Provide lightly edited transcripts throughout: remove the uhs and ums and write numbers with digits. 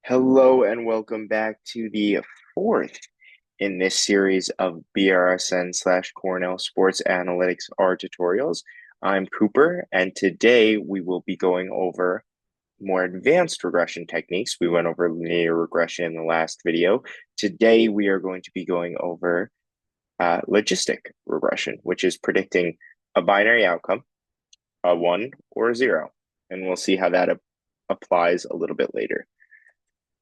Hello and welcome back to the fourth in this series of BRSN slash Cornell Sports Analytics R tutorials. I'm Cooper, and today we will be going over more advanced regression techniques. We went over linear regression in the last video. Today we are going to be going over logistic regression, which is predicting a binary outcome, a 1 or a 0. And we'll see how that applies a little bit later.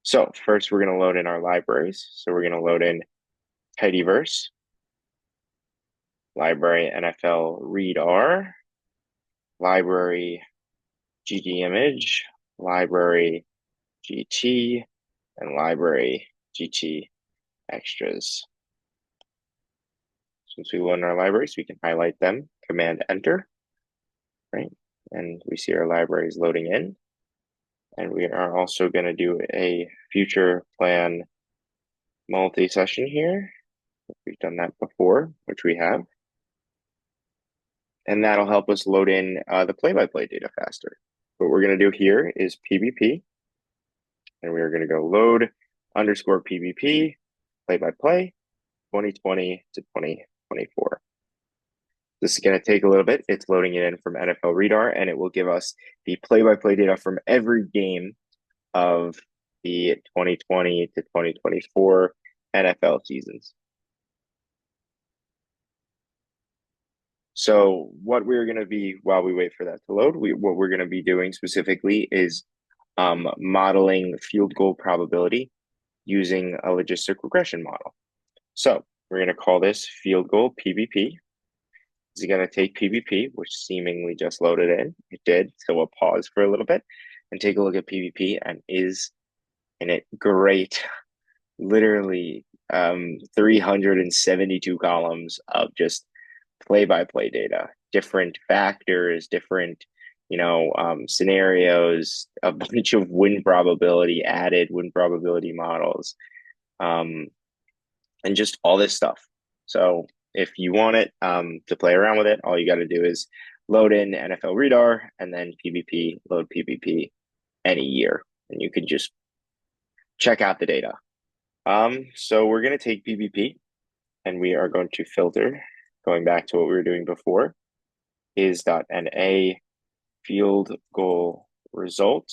So first we're going to load in our libraries. So we're going to load in tidyverse, library NFL read R, library ggimage, library gt, and library gt extras. Since we load in our libraries, we can highlight them, command enter, right? And we see our libraries loading in. And we are also going to do a future plan multi-session here. We've done that before, which we have. And that'll help us load in the play-by-play data faster. What we're going to do here is PBP, and we are going to go load underscore PBP, play-by-play, 2020 to 2024. This is going to take a little bit. It's loading it in from NFL Radar, and it will give us the play-by-play data from every game of the 2020 to 2024 NFL seasons. So what we're going to be, while we wait for that to load, what we're going to be doing specifically is modeling field goal probability using a logistic regression model. So we're going to call this field goal PBP. This is going to take PBP, which seemingly just loaded in. It did, so we'll pause for a little bit and take a look at PBP, and is in it great. Literally 372 columns of just play-by-play data, different factors, different, scenarios, a bunch of win probability, added win probability models, and just all this stuff. So if you want it to play around with it, all you got to do is load in NFL Radar and then PBP, load PBP any year, and you can just check out the data. So we're going to take PBP and we are going to filter, going back to what we were doing before, is.na field goal result.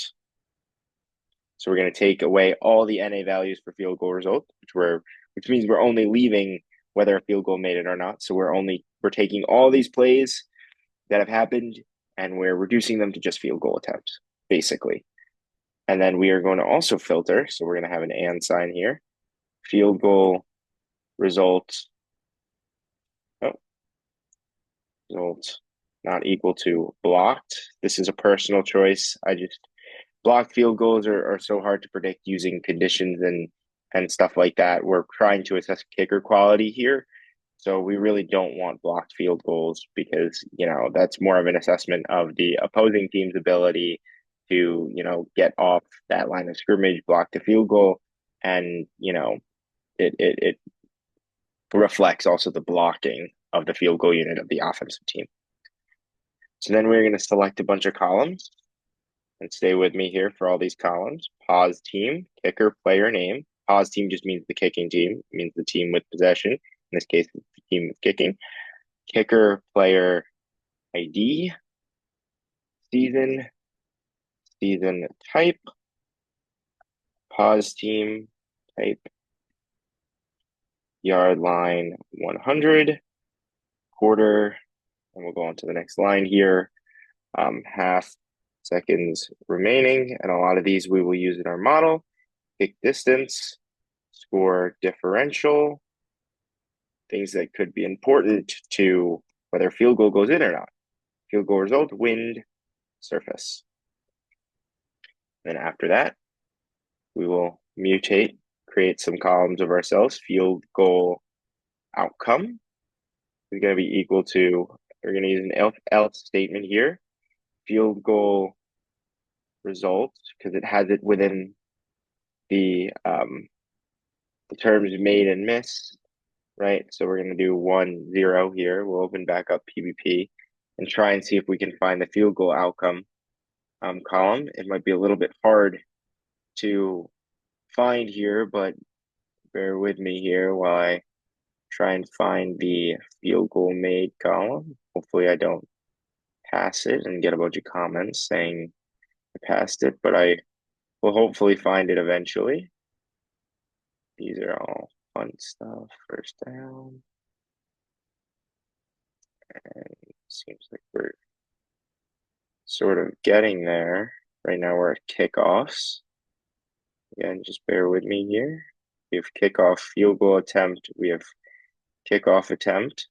So we're going to take away all the NA values for field goal result, which means we're only leaving whether a field goal made it or not. So we're taking all these plays that have happened and we're reducing them to just field goal attempts, basically. And then we are going to also filter. So we're going to have an and sign here. Field goal result. Result not equal to blocked. This is a personal choice. Blocked field goals are so hard to predict using conditions and stuff like that. We're trying to assess kicker quality here. So we really don't want blocked field goals because, that's more of an assessment of the opposing team's ability to, get off that line of scrimmage, block the field goal. And, it reflects also the blocking of the field goal unit of the offensive team. So then we're going to select a bunch of columns and stay with me here for all these columns. Pause team, kicker, player name. Pause team just means the kicking team. It means the team with possession. In this case, it's the team with kicking. Kicker, player ID, season type, pause team type, yard line 100, quarter, and we'll go on to the next line here. Half seconds remaining, and a lot of these we will use in our model. Kick distance, score differential, things that could be important to whether a field goal goes in or not. Field goal result, wind, surface. Then after that, we will mutate, create some columns of ourselves. Field goal outcome is going to be equal to, we're going to use an else statement here. Field goal result, because it has it within the terms made and missed, right? So we're going to do 1, 0 here. We'll open back up PBP and try and see if we can find the field goal outcome column. It might be a little bit hard to find here, but bear with me here while I try and find the field goal made column. Hopefully I don't pass it and get a bunch of comments saying I passed it, but I will hopefully find it eventually. These are all fun stuff. First down. And it seems like we're sort of getting there. Right now we're at kickoffs. Again, just bear with me here. We have kickoff field goal attempt. We have kickoff attempt.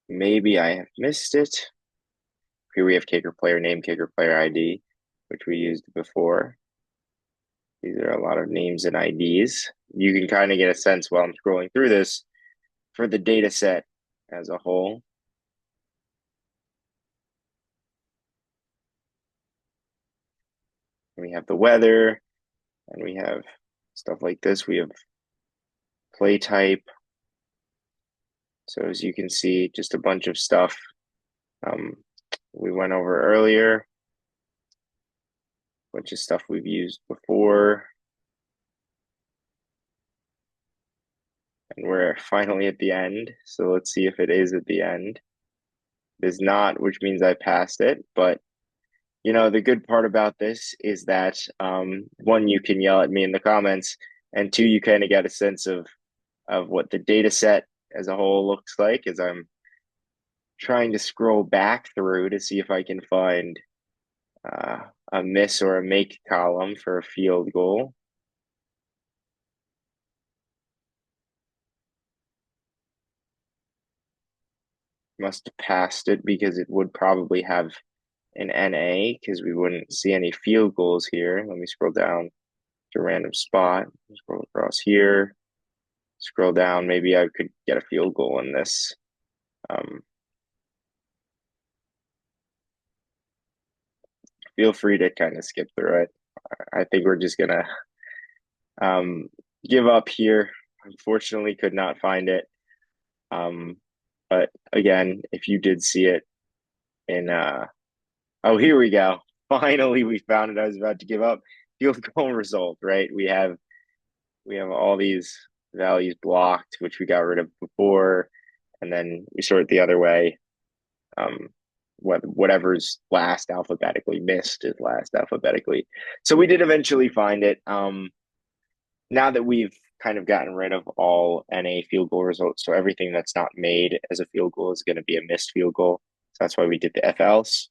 Maybe I have missed it. Here we have kicker player name, kicker player ID, which we used before. These are a lot of names and IDs. You can kind of get a sense while I'm scrolling through this for the data set as a whole. We have the weather, and we have stuff like this. We have play type. So as you can see, just a bunch of stuff we went over earlier. A bunch of stuff we've used before. And we're finally at the end. So let's see if it is at the end. It is not, which means I passed it. But, you know, the good part about this is that, one, you can yell at me in the comments, and two, you kind of get a sense of what the data set as a whole looks like as I'm trying to scroll back through to see if I can find a miss or a make column for a field goal. Must have passed it because it would probably have an NA because we wouldn't see any field goals here. Let me scroll down to a random spot. Scroll across here. Scroll down. Maybe I could get a field goal in this. Feel free to kind of skip through it. I think we're just gonna give up here. Unfortunately, could not find it. But again, if you did see it in oh, here we go. Finally, we found it. I was about to give up. Field goal result, right? We have all these values blocked, which we got rid of before, and then we sort it the other way. Whatever's last alphabetically missed is last alphabetically. So we did eventually find it. Now that we've kind of gotten rid of all NA field goal results, so everything that's not made as a field goal is going to be a missed field goal. So that's why we did the FLs.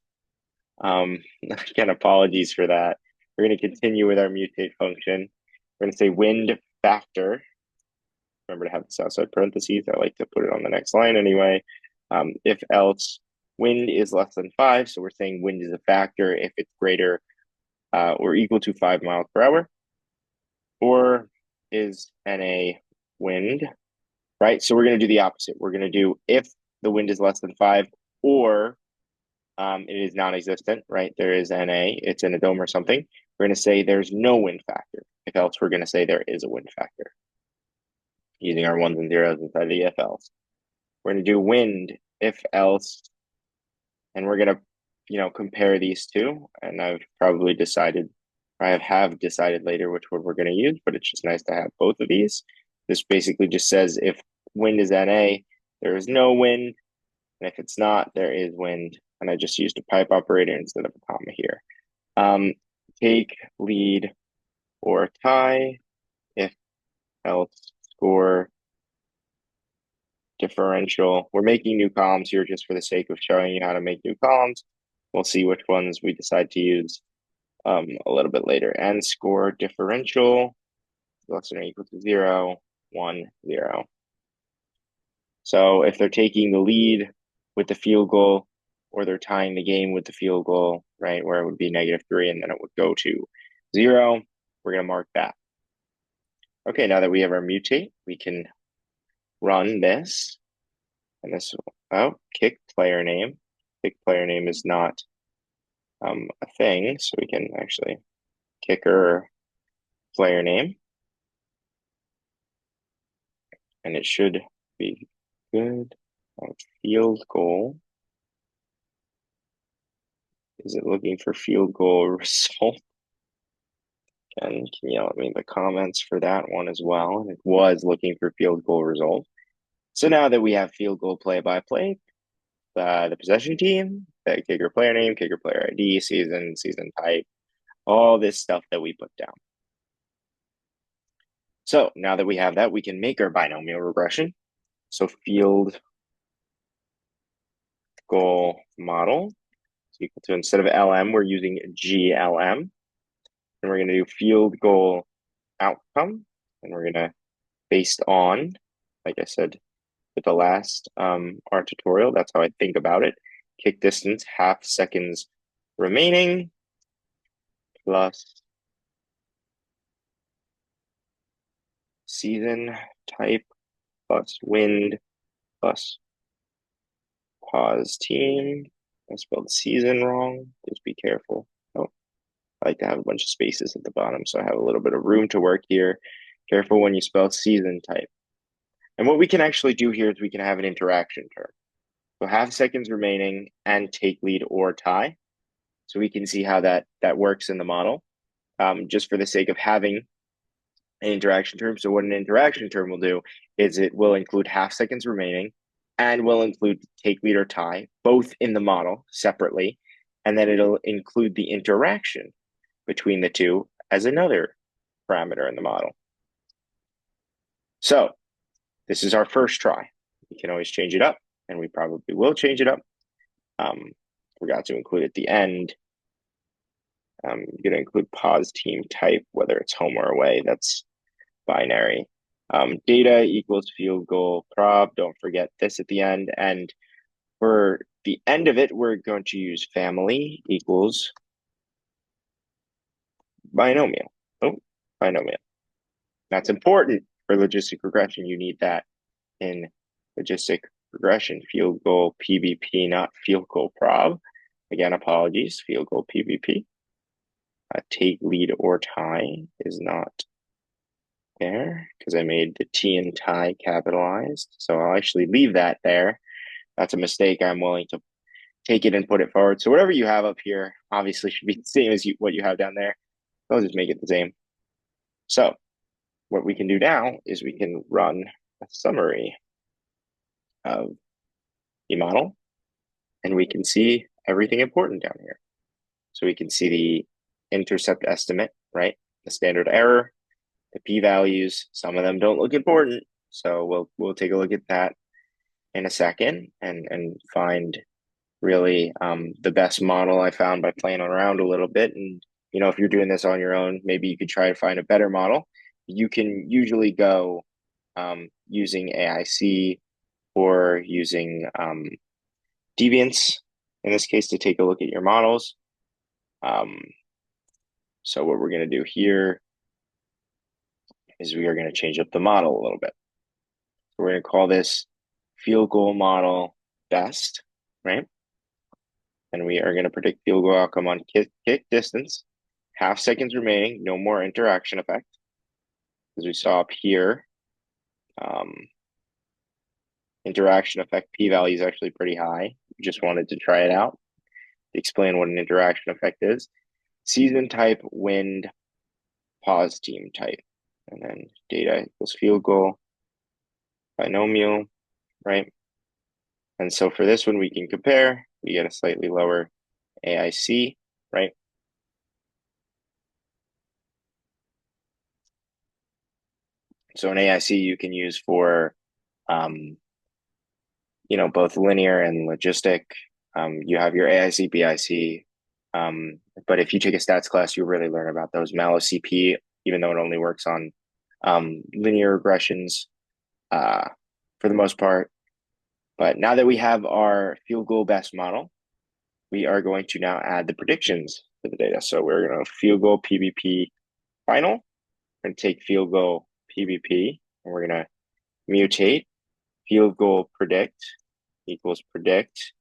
Again, apologies for that. We're going to continue with our mutate function. We're going to say wind factor. Remember to have this outside parentheses. I like to put it on the next line anyway. If else, wind is less than 5. So we're saying wind is a factor if it's greater or equal to 5 miles per hour. Or is NA wind, right? So we're going to do the opposite. We're going to do if the wind is less than 5 or it is non-existent, right? There is NA, it's in a dome or something. We're going to say there's no wind factor. If else, we're going to say there is a wind factor using our ones and zeros inside the if else. We're going to do wind, if else, and we're going to, compare these two. And I've probably decided, I have decided later which one we're going to use, but it's just nice to have both of these. This basically just says if wind is NA, there is no wind. And if it's not, there is wind. And I just used a pipe operator instead of a comma here. Take, lead, or tie, if, else, score, differential. We're making new columns here just for the sake of showing you how to make new columns. We'll see which ones we decide to use a little bit later. And score differential, less than or equal to 0, 1, 0. So if they're taking the lead with the field goal, or they're tying the game with the field goal, right, where it would be -3 and then it would go to 0, we're going to mark that. Okay, now that we have our mutate, we can run this. And this, kick player name. Kick player name is not a thing, so we can actually kicker player name. And it should be good. Field goal Is it looking for field goal result? And can you yell at me in the comments for that one as well? It was looking for field goal result. So now that we have field goal play-by-play, the possession team, the kicker player name, kicker player ID, season, season type, all this stuff that we put down. So now that we have that, we can make our binomial regression. So field goal model is equal to, instead of LM, we're using GLM. And we're going to do field goal outcome. And we're going to, based on, like I said, with the last our tutorial, that's how I think about it. Kick distance, half seconds remaining, plus season type, plus wind, plus pause team. I spelled season wrong. Just be careful. Oh, I like to have a bunch of spaces at the bottom, so I have a little bit of room to work here. Careful when you spell season type. And what we can actually do here is we can have an interaction term. So half seconds remaining and take lead or tie. So we can see how that works in the model, just for the sake of having an interaction term. So what an interaction term will do is it will include half seconds remaining and will include take lead or tie, both in the model separately. And then it'll include the interaction between the two as another parameter in the model. So this is our first try. We can always change it up, and we probably will change it up. Forgot to include at the end. I'm going to include pause team type, whether it's home or away. That's binary. Data equals field goal prob. Don't forget this at the end. And for the end of it, we're going to use family equals binomial. Oh, binomial. That's important for logistic regression. You need that in logistic regression. Field goal PBP, not field goal prob. Again, apologies. Field goal PBP. Take lead or tie is not there because I made the T in tie capitalized. So I'll actually leave that there. That's a mistake. I'm willing to take it and put it forward. So whatever you have up here obviously should be the same as what you have down there. I'll just make it the same. So what we can do now is we can run a summary of the model, and we can see everything important down here. So we can see the intercept estimate, right? The standard error, the p-values. Some of them don't look important, so we'll take a look at that in a second and find really the best model I found by playing around a little bit. And if you're doing this on your own, maybe you could try to find a better model. You can usually go using AIC or using deviance in this case to take a look at your models. So what we're going to do here is we are going to change up the model a little bit. We're going to call this field goal model best, right? And we are going to predict field goal outcome on kick distance, half seconds remaining, no more interaction effect. As we saw up here, interaction effect p-value is actually pretty high. We just wanted to try it out to explain what an interaction effect is. Season type, wind, pause team type, and then data equals field goal, binomial, right? And so for this one, we can compare. We get a slightly lower AIC, right? So an AIC you can use for, both linear and logistic. You have your AIC, BIC. But if you take a stats class, you really learn about those. malloc, even though it only works on linear regressions for the most part. But now that we have our field goal best model, we are going to now add the predictions to the data. So we're going to field goal PBP final. We're going to take field goal PBP and we're going to mutate field goal predict equals predict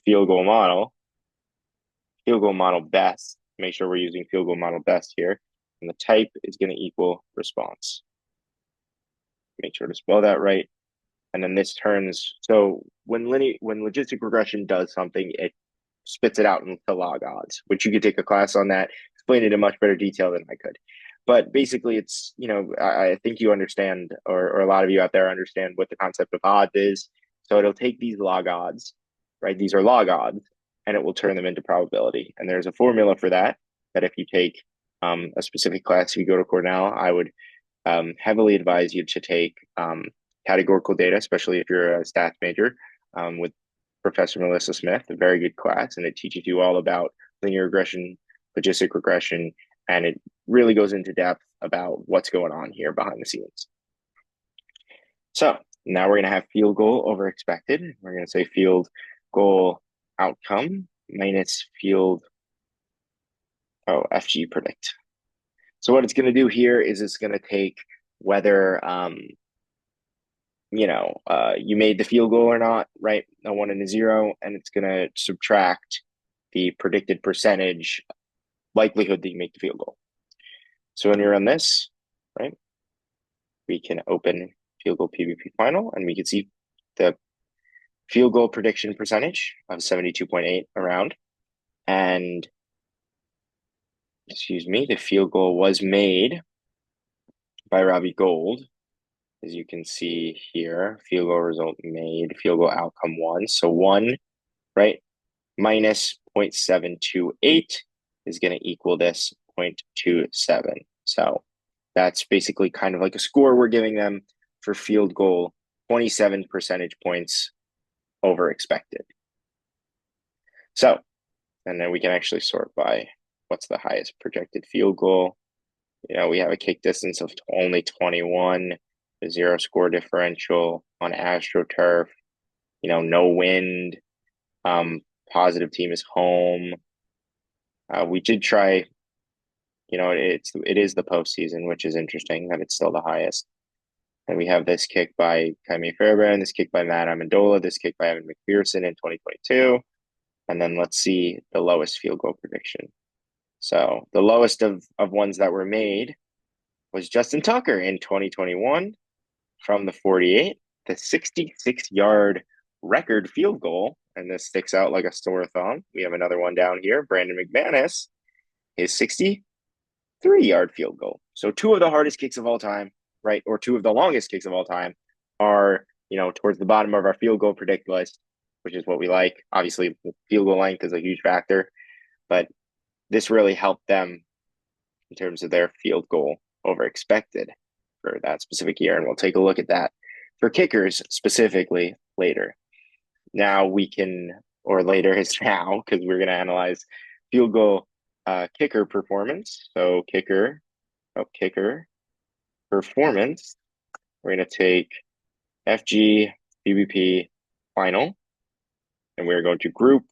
field goal model best. Make sure we're using field goal model best here. And the type is going to equal response. Make sure to spell that right. And then this turns, so when logistic regression does something, spits it out into log odds, which you could take a class on that, explain it in much better detail than I could. But basically, it's, I think you understand, or a lot of you out there understand what the concept of odds is. So it'll take these log odds, right? These are log odds, and it will turn them into probability. And there's a formula for that, that if you take a specific class, if you go to Cornell, I would heavily advise you to take categorical data, especially if you're a stats major, with Professor Melissa Smith, a very good class, and it teaches you all about linear regression, logistic regression, and it really goes into depth about what's going on here behind the scenes. So now we're going to have field goal over expected. We're going to say field goal outcome minus field, FG predict. So what it's going to do here is it's going to take whether, you made the field goal or not, right? A 1 and a 0, and it's going to subtract the predicted percentage likelihood that you make the field goal. So when you run this, right, we can open field goal PVP final, and we can see the field goal prediction percentage of 72.8 around. And, the field goal was made by Robbie Gold. As you can see here, field goal result made, field goal outcome 1. So 1, right, minus 0.728 is going to equal this 0.27. So that's basically kind of like a score we're giving them for field goal, 27 percentage points over expected. So, and then we can actually sort by what's the highest projected field goal. We have a kick distance of only 21, a 0 score differential on AstroTurf, no wind, positive team is home. We did try, it is the postseason, which is interesting that it's still the highest. And we have this kick by Jaime Fairbairn, this kick by Matt Amendola, this kick by Evan McPherson in 2022. And then let's see the lowest field goal prediction. So the lowest of ones that were made was Justin Tucker in 2021 from the 48, the 66-yard record field goal. And this sticks out like a sore thumb. We have another one down here, Brandon McManus, his 63-yard field goal. So 2 of the hardest kicks of all time, right? Or 2 of the longest kicks of all time are, towards the bottom of our field goal predict list, which is what we like. Obviously, field goal length is a huge factor, but this really helped them in terms of their field goal over expected for that specific year. And we'll take a look at that for kickers specifically later. Now we can, or later is now, because we're going to analyze field goal kicker performance. So kicker performance, we're going to take FG BBP final, and we're going to group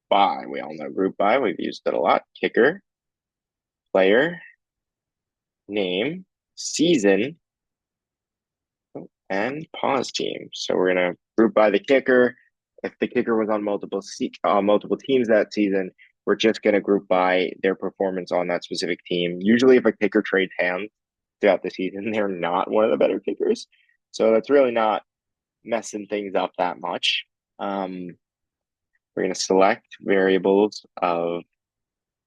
by, we all know group by, we've used it a lot, kicker, player, name, season, and pause team. So we're going to group by the kicker. If the kicker was on multiple teams that season, we're just going to group by their performance on that specific team. Usually if a kicker trades hands throughout the season, they're not one of the better kickers. So that's really not messing things up that much. We're going to select variables of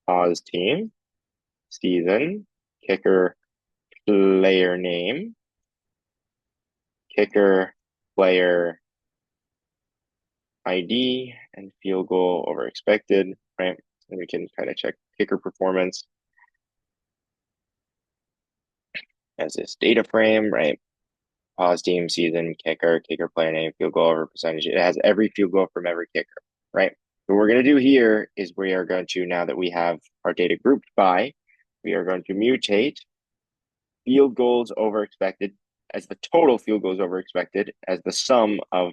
pause team, season, kicker, player name, kicker, player ID, and field goal over expected, right? And we can kind of check kicker performance as this data frame, right? Pause team, season, kicker, kicker, player name, field goal over percentage. It has every field goal from every kicker, right? What we're going to do here is we are going to, now that we have our data grouped by, we are going to mutate field goals over expected as the total field goals over expected as the sum of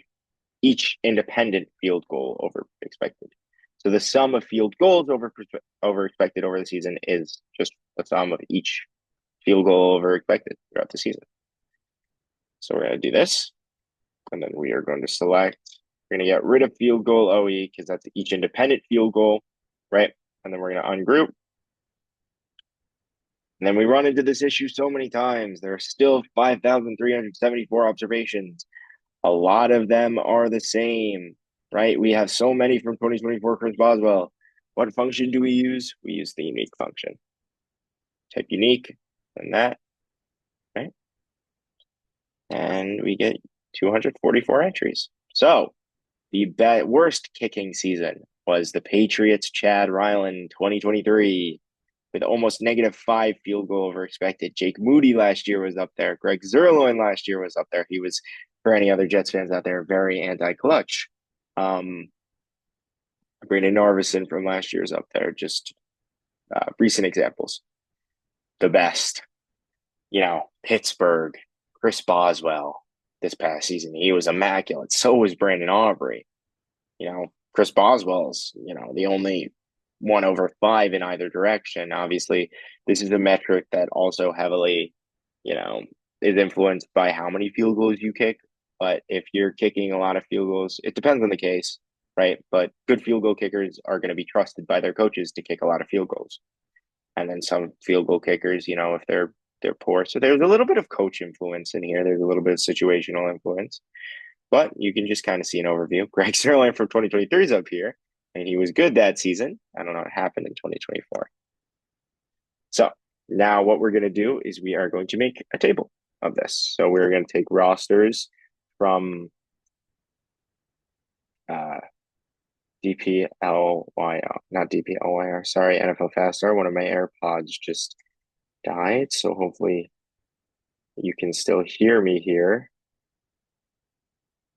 each independent field goal over expected. So the sum of field goals over expected over the season is just the sum of each field goal over expected throughout the season. So we're going to do this, and then we are going to select, we're going to get rid of field goal OE because that's each independent field goal, right? And then we're going to ungroup. And then we run into this issue so many times. There are still 5,374 observations. A lot of them are the same, right? We have so many from 2024 Chris Boswell. What function do we use? We use the unique function. Type unique and that, right? And we get 244 entries. So the worst kicking season was the Patriots' Chad Ryland 2023 with almost -5 field goal over expected. Jake Moody last year was up there. Greg Zerloin last year was up there. He was, for any other Jets fans out there, very anti-clutch. Brandon Narvison from last year is up there. Just recent examples. The best, Pittsburgh, Chris Boswell this past season. He was immaculate. So was Brandon Aubrey. Chris Boswell's, the only 1/5 in either direction. Obviously, this is a metric that also heavily, is influenced by how many field goals you kick. But if you're kicking a lot of field goals, it depends on the case, right? But good field goal kickers are going to be trusted by their coaches to kick a lot of field goals. And then some field goal kickers, if they're poor. So there's a little bit of coach influence in here. There's a little bit of situational influence. But you can just kind of see an overview. Greg Zerline from 2023 is up here, and he was good that season. I don't know what happened in 2024. So now what we're going to do is we are going to make a table of this. So we're going to take rosters from DPLYR, not DPLYR, sorry, NFL Faststar. One of my AirPods just died, so hopefully you can still hear me here.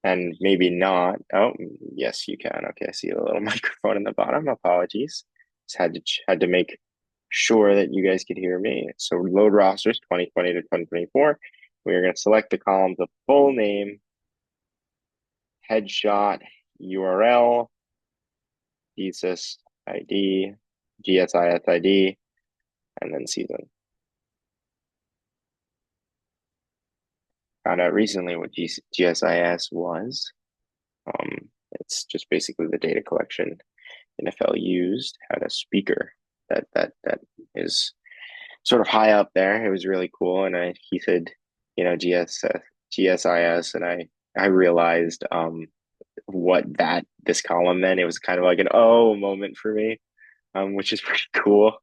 And maybe not. Oh, yes, you can. Okay, I see a little microphone in the bottom. Apologies. Just had to make sure that you guys could hear me. So load rosters 2020 to 2024. We're going to select the columns of full name, headshot, URL, thesis ID, GSIS ID, and then season. Found out recently what GSIS was. It's just basically the data collection NFL used. Had a speaker that is sort of high up there. It was really cool, and he said, GSIS, and I realized what this column meant. It was kind of like an oh moment for me, which is pretty cool.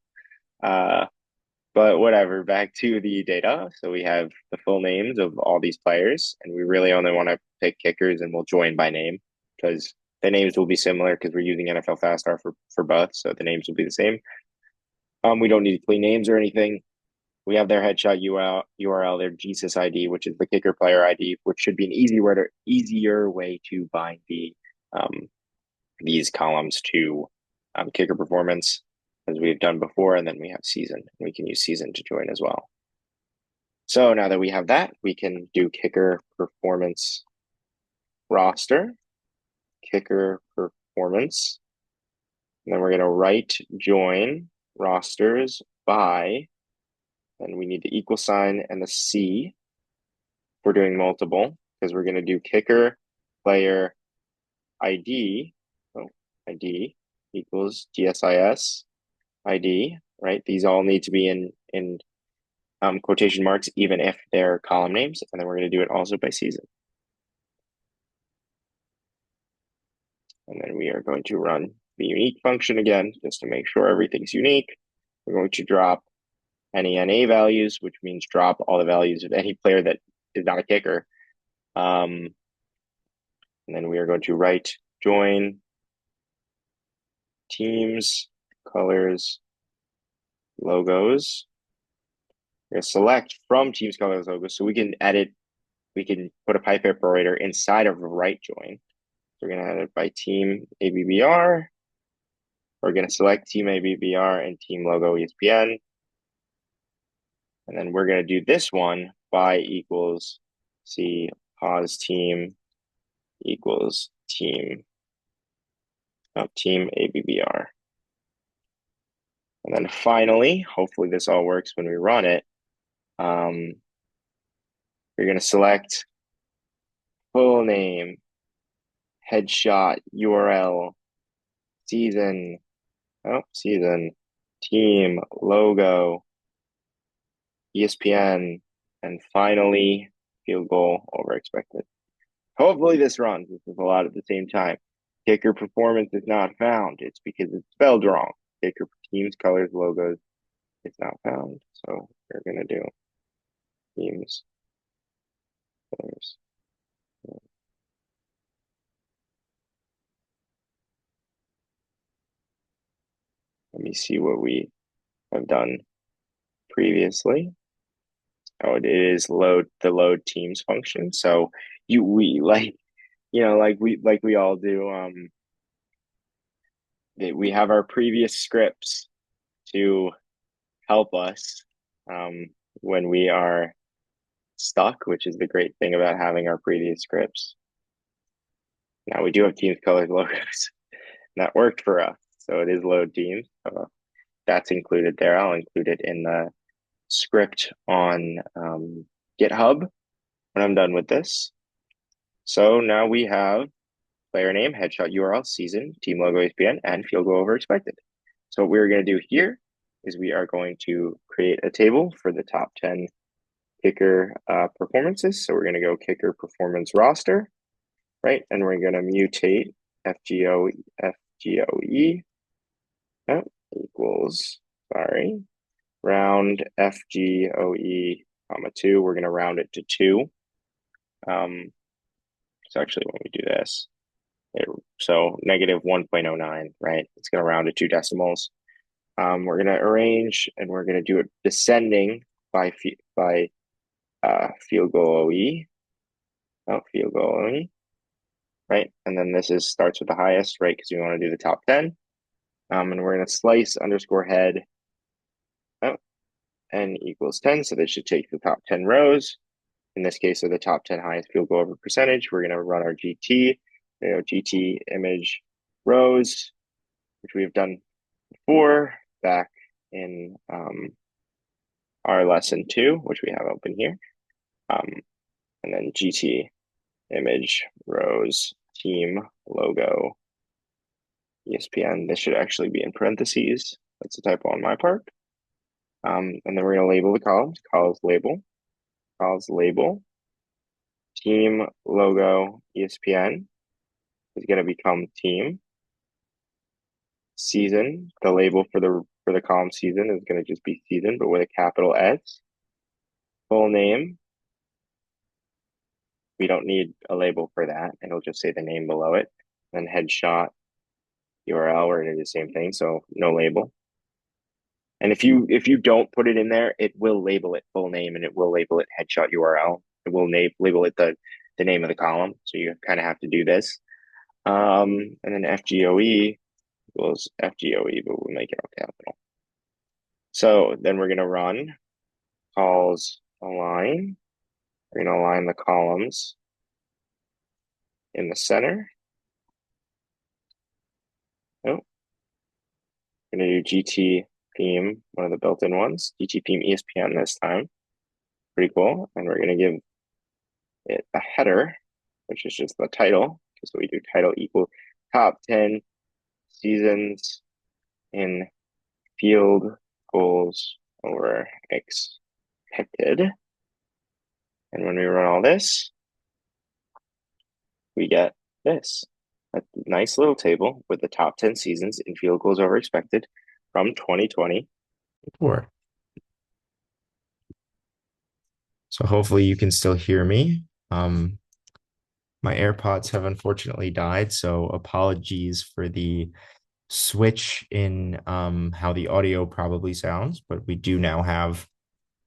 But whatever, back to the data. So we have the full names of all these players, and we really only want to pick kickers, and we'll join by name because the names will be similar because we're using NFL Faststar for both, so the names will be the same. We don't need clean names or anything. We have their headshot URL, their GSIS ID, which is the kicker player ID, which should be an easier way to bind these columns to kicker performance, as we've done before, and then we have season. We can use season to join as well. So now that we have that, we can do kicker performance roster, kicker performance, and then we're going to write join rosters by, and we need the equal sign and the C if we're doing multiple, because we're going to do kicker player ID, ID equals GSIS ID, right? These all need to be in quotation marks, even if they're column names. And then we're going to do it also by season. And then we are going to run the unique function again, just to make sure everything's unique. We're going to drop any NA values, which means drop all the values of any player that is not a kicker. And then we are going to write join teams, colors, logos. We're going to select from teams, colors, logos, so we can put a pipe operator inside of a write join. So we're going to add it by team ABBR. We're going to select team ABBR and team logo ESPN. And then we're going to do this one by equals C pause team equals team ABBR. And then finally, hopefully this all works when we run it. We're going to select full name, headshot, URL, season, team, logo, ESPN, and finally field goal over expected. Hopefully this runs. This is a lot at the same time. Kicker performance is not found. It's because it's spelled wrong. Kicker teams, colors, logos, it's not found. So we're gonna do teams, colors. Let me see what we have done previously. Oh, it is the load teams function. So we like like we all do. We have our previous scripts to help us when we are stuck, which is the great thing about having our previous scripts. Now we do have teams, colors, logos. That worked for us. So it is load teams. That's included there. I'll include it in the script on GitHub when I'm done with this. So now we have player name, headshot URL, season, team logo, ESPN, and field goal over expected. So what we're going to do here is we are going to create a table for the top 10 kicker performances. So we're going to go kicker performance roster, right? And we're going to mutate FGOE equals, sorry, round FGOE, comma 2. We're going to round it to 2. So actually when we do this, so negative 1.09, right? It's going to round to 2 decimals. We're going to arrange and we're going to do it descending by field goal OE. Field goal OE, right? And then this starts with the highest, right? Because we want to do the top 10. And we're going to slice underscore head n equals 10. So this should take the top 10 rows. In this case, are the top 10 highest field goal over percentage. We're going to run our GT, GT image rows, which we have done before back in our lesson 2, which we have open here. And then GT image rows, team logo, ESPN. This should actually be in parentheses. That's a typo on my part. And then we're going to label the columns. Columns label, team logo, ESPN is going to become team. Season, the label for the column season is going to just be season, but with a capital S. Full name, we don't need a label for that. It'll just say the name below it. Then headshot URL, we're going to do the same thing, so no label. And if you don't put it in there, it will label it full name and it will label it headshot URL. It will label it the name of the column. So you kind of have to do this. And then FGOE equals FGOE, but we'll make it all capital. So then we're going to run calls align. We're going to align the columns in the center. Oh, we're going to do GT theme, one of the built-in ones, GT theme ESPN this time. Pretty cool. And we're going to give it a header, which is just the title. So we do title equal top 10 seasons in field goals over expected. And when we run all this, we get this. A nice little table with the top 10 seasons in field goals over expected from 2024. So hopefully you can still hear me. My AirPods have unfortunately died, so apologies for the switch in how the audio probably sounds, but we do now have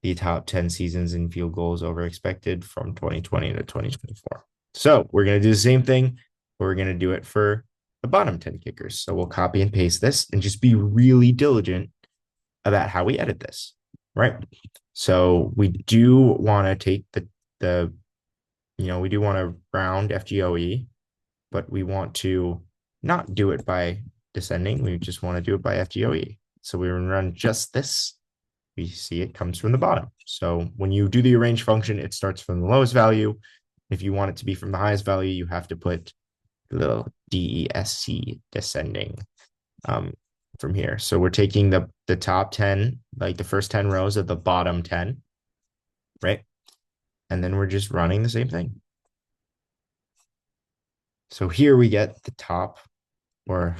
the top 10 seasons in field goals over expected from 2020 to 2024. So we're going to do the same thing, but we're going to do it for the bottom 10 kickers. So we'll copy and paste this and just be really diligent about how we edit this, right? So we do want to take we do want to round FGOE, but we want to not do it by descending. We just want to do it by FGOE. So we're going to run just this. We see it comes from the bottom. So when you do the arrange function, it starts from the lowest value. If you want it to be from the highest value, you have to put the little DESC descending from here. So we're taking the top 10, like the first 10 rows of the bottom 10, right? And then we're just running the same thing. So here we get the top, or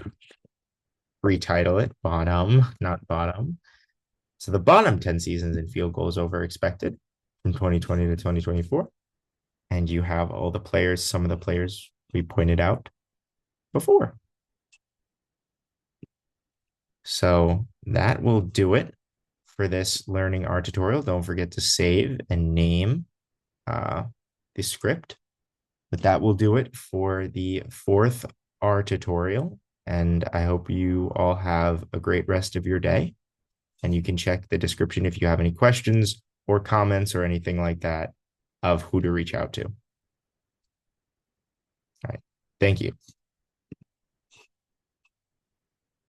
retitle it bottom, not bottom. So the bottom 10 seasons in field goals over expected from 2020 to 2024. And you have all the players, some of the players we pointed out before. So that will do it for this learning R tutorial. Don't forget to save and name uh, the script. But that will do it for the fourth R tutorial. And I hope you all have a great rest of your day. And you can check the description if you have any questions or comments or anything like that of who to reach out to. All right. Thank you.